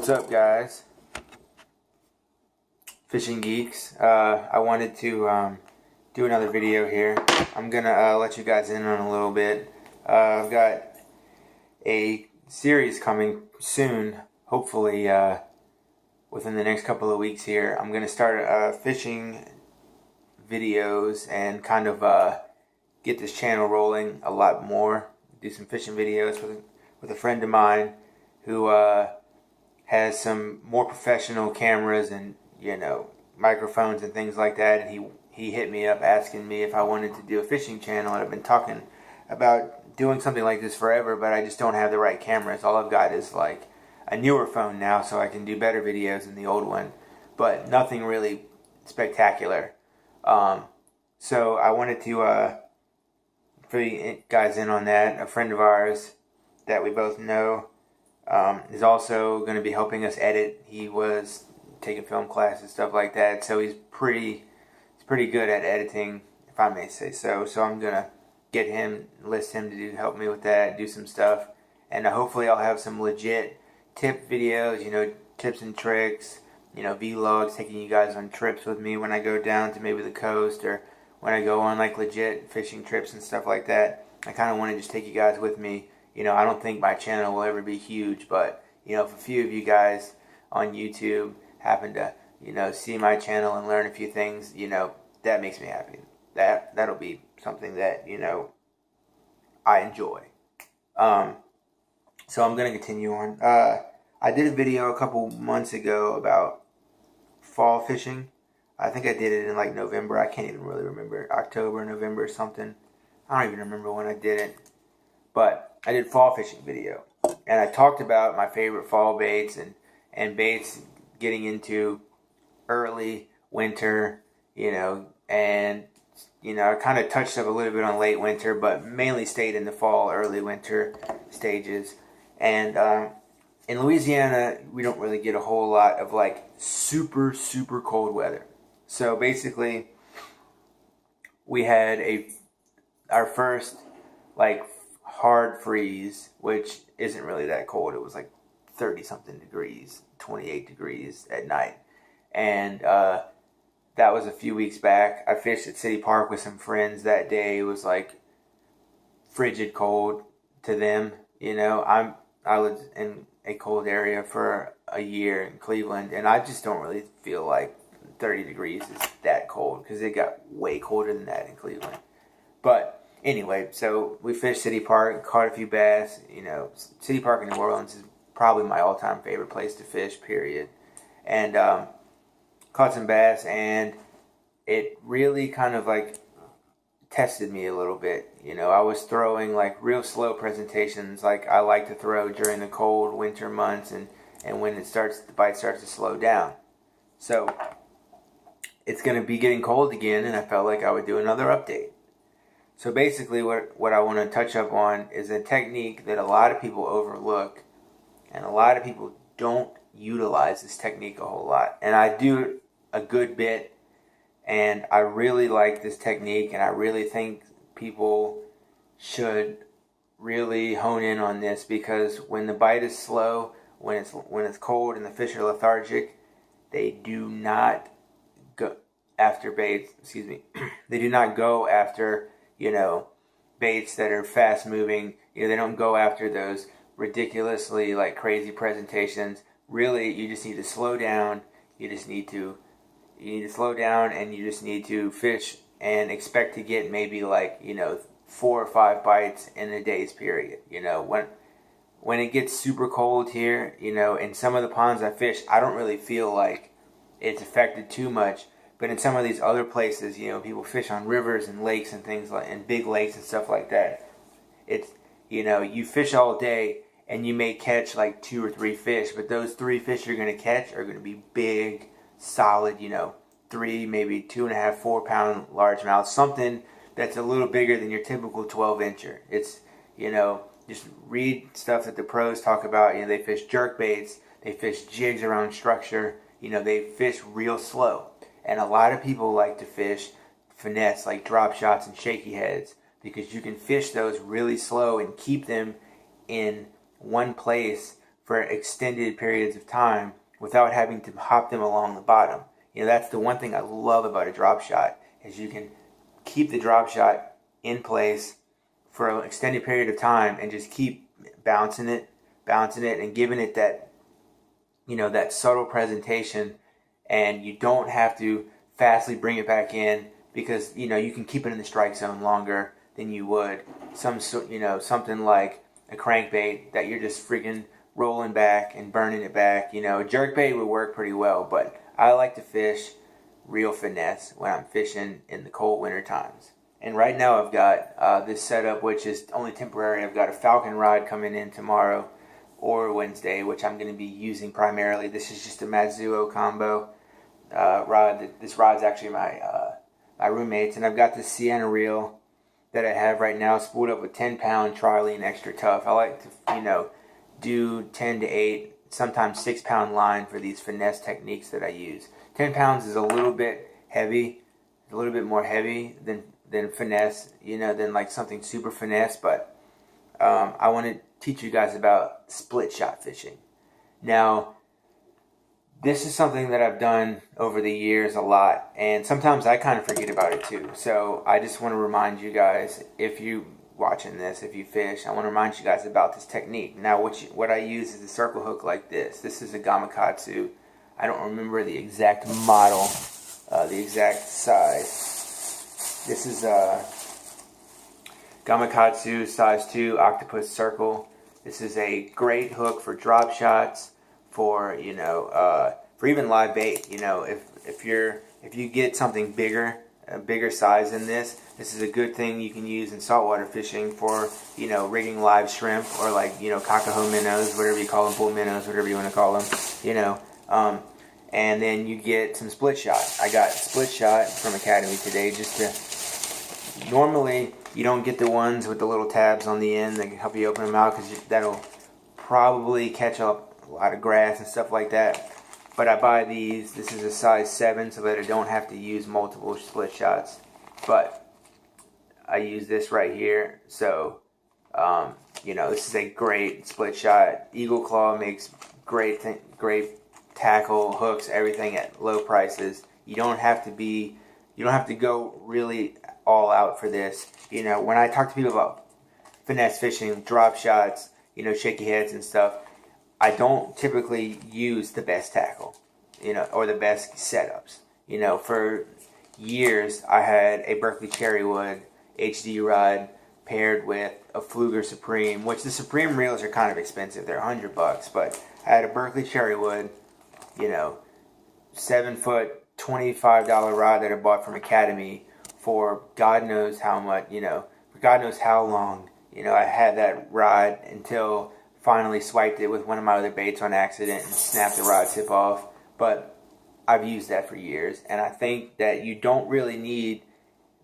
What's up, guys? Fishing geeks. I wanted to do another video here. I'm gonna let you guys in on a little bit. I've got a series coming soon, hopefully within the next couple of weeks here. I'm gonna start fishing videos and kind of get this channel rolling a lot more. Do some fishing videos with a friend of mine who has some more professional cameras and, you know, microphones and things like that, and he hit me up asking me if I wanted to do a fishing channel. And I've been talking about doing something like this forever, but I just don't have the right cameras. All I've got is like a newer phone now, so I can do better videos than the old one, but nothing really spectacular. So I wanted to fill you guys in on that. A friend of ours that we both know is also going to be helping us edit. He was taking film classes, stuff like that, so he's pretty good at editing, if I may say so. So I'm going to enlist him to help me with that, do some stuff, and hopefully I'll have some legit tip videos, you know, tips and tricks, you know, vlogs, taking you guys on trips with me when I go down to maybe the coast, or when I go on like legit fishing trips and stuff like that. I kind of want to just take you guys with me. You know, I don't think my channel will ever be huge, but, you know, if a few of you guys on YouTube happen to, you know, see my channel and learn a few things, you know, that makes me happy. That'll be something that, you know, I enjoy. So I'm going to continue on. I did a video a couple months ago about fall fishing. I think I did it in like November. I can't even really remember. October, November or something. I don't even remember when I did it. But I did fall fishing video. And I talked about my favorite fall baits and baits getting into early winter, you know, and, you know, I kind of touched up a little bit on late winter, but mainly stayed in the fall, early winter stages. And in Louisiana, we don't really get a whole lot of like super cold weather. So basically, we had our first like hard freeze, which isn't really that cold. It was like 30 something degrees, 28 degrees at night. And that was a few weeks back. I fished at City Park with some friends that day. It was like frigid cold to them. You know, I lived in a cold area for a year in Cleveland, and I just don't really feel like 30 degrees is that cold, because it got way colder than that in Cleveland. But anyway, so we fished City Park, caught a few bass. You know, City Park in New Orleans is probably my all-time favorite place to fish, period. And caught some bass, and it really kind of like tested me a little bit. You know, I was throwing like real slow presentations like I like to throw during the cold winter months, and when the bite starts to slow down. So it's going to be getting cold again, and I felt like I would do another update. So basically what I want to touch up on is a technique that a lot of people overlook, and a lot of people don't utilize this technique a whole lot. And I do a good bit, and I really like this technique, and I really think people should really hone in on this, because when the bite is slow, when it's cold and the fish are lethargic, they do not go after baits, they do not go after, you know, baits that are fast moving. You know, they don't go after those ridiculously like crazy presentations. Really, you just need to slow down. You need to slow down, and you just need to fish and expect to get maybe like, you know, 4 or 5 bites in a day's period. You know, when it gets super cold here, you know, in some of the ponds I fish, I don't really feel like it's affected too much. But in some of these other places, you know, people fish on rivers and lakes and things like, and big lakes and stuff like that. It's, you know, you fish all day and you may catch like 2 or 3 fish, but those 3 fish you're going to catch are going to be big, solid, you know, 3, maybe 2.5, 4 pound largemouth, something that's a little bigger than your typical 12-incher. It's, you know, just read stuff that the pros talk about. You know, they fish jerk baits, they fish jigs around structure, you know, they fish real slow. And a lot of people like to fish finesse, like drop shots and shaky heads, because you can fish those really slow and keep them in one place for extended periods of time without having to hop them along the bottom. That's the one thing I love about a drop shot, is you can keep the drop shot in place for an extended period of time and just keep bouncing it, and giving it that, that subtle presentation, and you don't have to fastly bring it back in, because, you can keep it in the strike zone longer than you would something like a crankbait that you're just freaking rolling back and burning it back. A jerkbait would work pretty well, but I like to fish real finesse when I'm fishing in the cold winter times. And right now I've got this setup, which is only temporary. I've got a Falcon rod coming in tomorrow or Wednesday, which I'm going to be using primarily. This is just a Matsuo combo rod. This rod's actually my roommate's, and I've got this Sienna reel that I have right now spooled up with 10-pound Trilene Extra Tough. I like to, do 10 to 8, sometimes 6-pound line for these finesse techniques that I use. 10 pounds is a little bit heavy, a little bit more heavy than finesse, than like something super finesse, but I want to teach you guys about split shot fishing. Now, this is something that I've done over the years a lot, and sometimes I kind of forget about it too. So I just want to remind you guys, if you watching this, if you fish, I want to remind you guys about this technique. Now, what I use is a circle hook like this. This is a Gamakatsu. I don't remember the exact model, the exact size. This is a Gamakatsu size 2 octopus circle. This is a great hook for drop shots, for even live bait. If you get something bigger, a bigger size than this is a good thing you can use in saltwater fishing for, rigging live shrimp, or like, kakaho minnows, whatever you call them, bull minnows, whatever you want to call them, and then you get some split shot. I got split shot from Academy today, normally you don't get the ones with the little tabs on the end that can help you open them out, because that'll probably catch up a lot of grass and stuff like that. But I buy these. This is a size 7, so that I don't have to use multiple split shots. But I use this right here. So, this is a great split shot. Eagle Claw makes great tackle, hooks, everything at low prices. You don't have to go really all out for this. When I talk to people about finesse fishing, drop shots, shaky heads and stuff, I don't typically use the best tackle, or the best setups. For years I had a Berkley Cherrywood HD rod paired with a Fluger Supreme, which the Supreme reels are kind of expensive. They're $100, but I had a Berkley Cherrywood, 7-foot, $25 rod that I bought from Academy for God knows how much, for God knows how long. I had that rod until finally swiped it with one of my other baits on accident and snapped the rod tip off. But I've used that for years, and I think that you don't really need,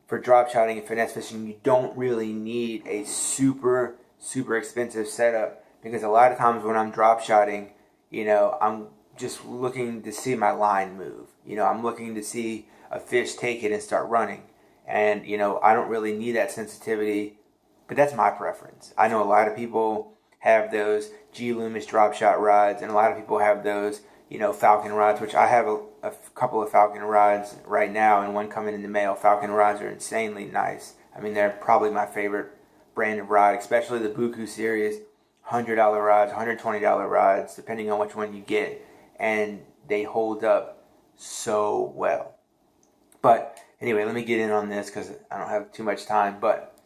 for drop shotting and finesse fishing, you don't really need a super expensive setup, because a lot of times when I'm drop shotting, I'm just looking to see my line move. I'm looking to see a fish take it and start running, and I don't really need that sensitivity, but that's my preference. I know a lot of people have those G Loomis drop shot rods, and a lot of people have those, Falcon rods, which I have a couple of Falcon rods right now, and one coming in the mail. Falcon rods are insanely nice. I mean, they're probably my favorite brand of rod, especially the Buku series, $100 rods, $120 rods, depending on which one you get, and they hold up so well. But anyway, let me get in on this because I don't have too much time. But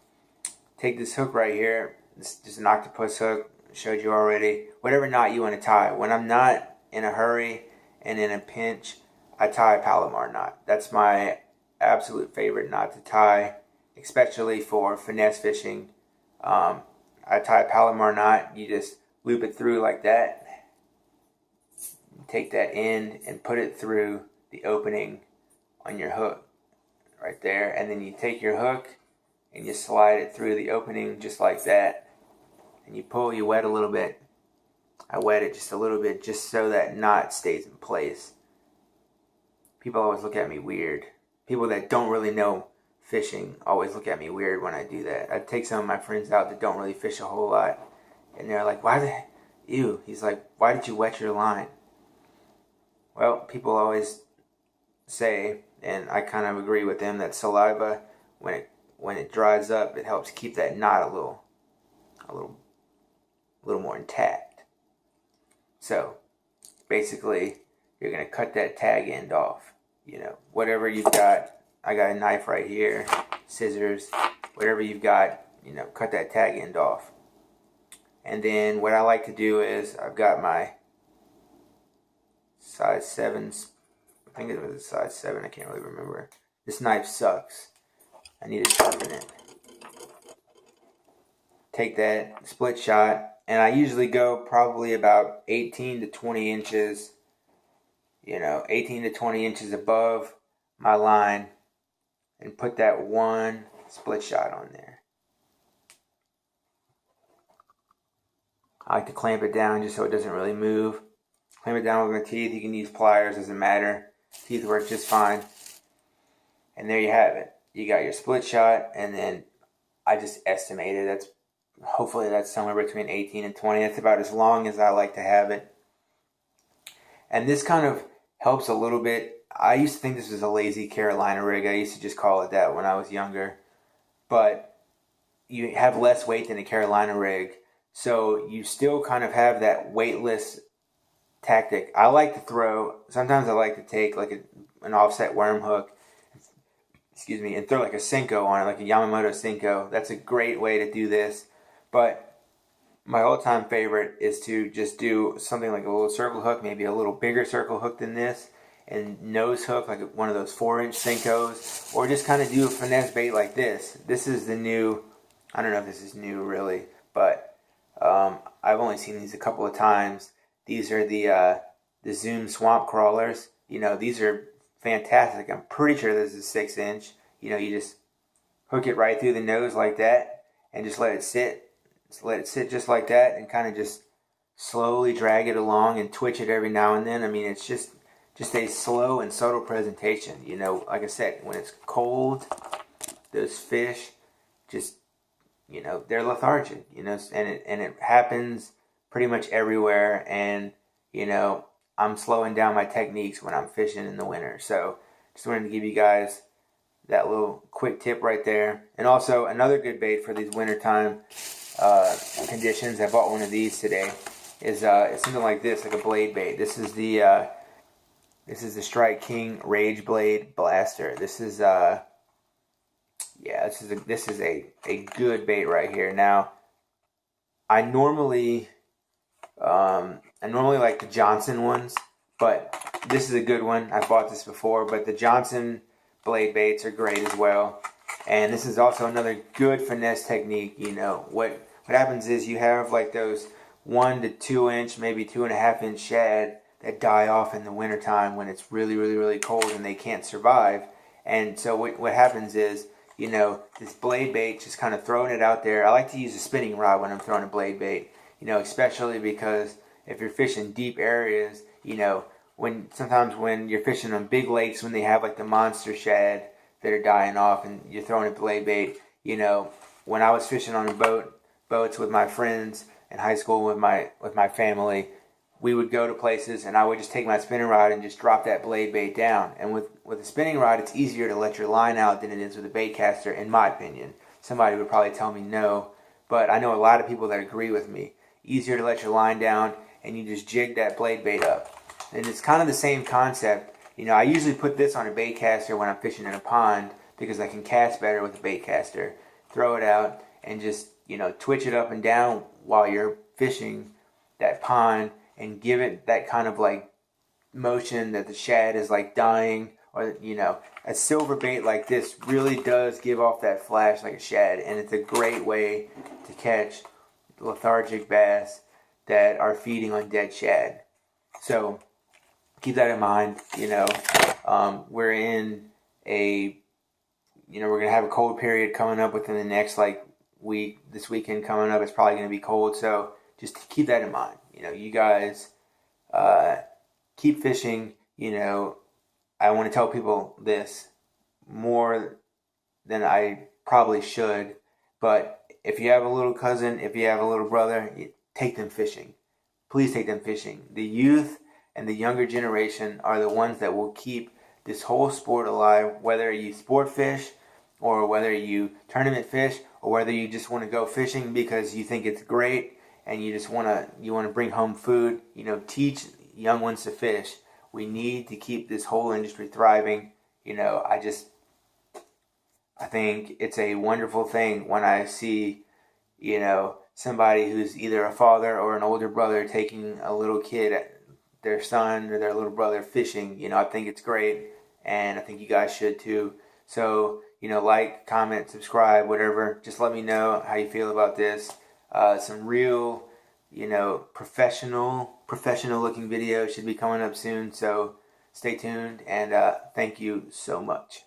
take this hook right here. It's just an octopus hook. Showed you already. Whatever knot you want to tie. When I'm not in a hurry and in a pinch, I tie a Palomar knot. That's my absolute favorite knot to tie, especially for finesse fishing. I tie a Palomar knot. You just loop it through like that. Take that end and put it through the opening on your hook right there, and then you take your hook and you slide it through the opening just like that, and you pull, you wet a little bit. I wet it just a little bit just so that knot stays in place. People always look at me weird. People that don't really know fishing always look at me weird when I do that. I take some of my friends out that don't really fish a whole lot, and they're like, why ew. He's like, why did you wet your line? Well, people always say, and I kind of agree with them, that saliva, when it dries up, it helps keep that knot a little more intact. So basically, you're gonna cut that tag end off. Whatever you've got. I got a knife right here, scissors, whatever you've got. Cut that tag end off. And then what I like to do is I've got my size 7s. I think it was a size 7. I can't really remember. This knife sucks. I need to sharpen it. Take that split shot, and I usually go probably about 18 to 20 inches, 18 to 20 inches above my line, and put that one split shot on there. I like to clamp it down just so it doesn't really move. Clamp it down with my teeth. You can use pliers, doesn't matter. Teeth work just fine. And there you have it. You got your split shot, and then I just estimated hopefully that's somewhere between 18 and 20. That's about as long as I like to have it. And this kind of helps a little bit. I used to think this was a lazy Carolina rig. I used to just call it that when I was younger. But you have less weight than a Carolina rig, so you still kind of have that weightless tactic. I like to throw, sometimes I like to take like an offset worm hook, and throw like a Senko on it, like a Yamamoto Senko. That's a great way to do this. But my all-time favorite is to just do something like a little circle hook, maybe a little bigger circle hook than this, and nose hook like one of those 4-inch Senkos, or just kind of do a finesse bait like this. This is the new, I don't know if this is new really, but I've only seen these a couple of times. These are the Zoom swamp crawlers. These are fantastic. I'm pretty sure this is 6-inch. You just hook it right through the nose like that, and just let it sit. Just let it sit just like that, and kind of just slowly drag it along and twitch it every now and then. I mean, it's just a slow and subtle presentation. Like I said, when it's cold, those fish just, they're lethargic, and it happens pretty much everywhere. And, I'm slowing down my techniques when I'm fishing in the winter. So just wanted to give you guys that little quick tip right there. And also another good bait for these wintertime conditions. I bought one of these today. Is something like this, like a blade bait. This is the Strike King Rage Blade Blaster. This is a good bait right here. Now, I normally like the Johnson ones, but this is a good one. I've bought this before, but the Johnson blade baits are great as well. And this is also another good finesse technique. What happens is you have like those 1 to 2 inch, maybe 2.5 inch shad that die off in the wintertime when it's really, really, really cold and they can't survive. And so what happens is, this blade bait, just kind of throwing it out there. I like to use a spinning rod when I'm throwing a blade bait, especially because if you're fishing deep areas, sometimes when you're fishing on big lakes, when they have like the monster shad that are dying off and you're throwing a blade bait, when I was fishing on boats with my friends in high school with my family, we would go to places and I would just take my spinning rod and just drop that blade bait down. And with a spinning rod, it's easier to let your line out than it is with a bait caster, in my opinion. Somebody would probably tell me no, but I know a lot of people that agree with me. Easier to let your line down and you just jig that blade bait up. And it's kind of the same concept. I usually put this on a bait caster when I'm fishing in a pond because I can cast better with a bait caster. Throw it out and just, twitch it up and down while you're fishing that pond, and give it that kind of like motion that the shad is like dying, or a silver bait like this really does give off that flash like a shad, and it's a great way to catch lethargic bass that are feeding on dead shad. So keep that in mind. We're in we're gonna have a cold period coming up within the next week. This weekend coming up, it's probably gonna be cold, so just keep that in mind. You guys keep fishing. I want to tell people this more than I probably should, but if you have a little cousin, if you have a little brother, take them fishing. please take them fishing. The youth and the younger generation are the ones that will keep this whole sport alive, whether you sport fish or whether you tournament fish or whether you just want to go fishing because you think it's great and you just want to bring home food. Teach young ones to fish. We need to keep this whole industry thriving. I think it's a wonderful thing when I see, somebody who's either a father or an older brother taking a little kid, their son or their little brother fishing. I think it's great, and I think you guys should too. So, like, comment, subscribe, whatever. Just let me know how you feel about this. Some real, professional looking videos should be coming up soon. So stay tuned, and thank you so much.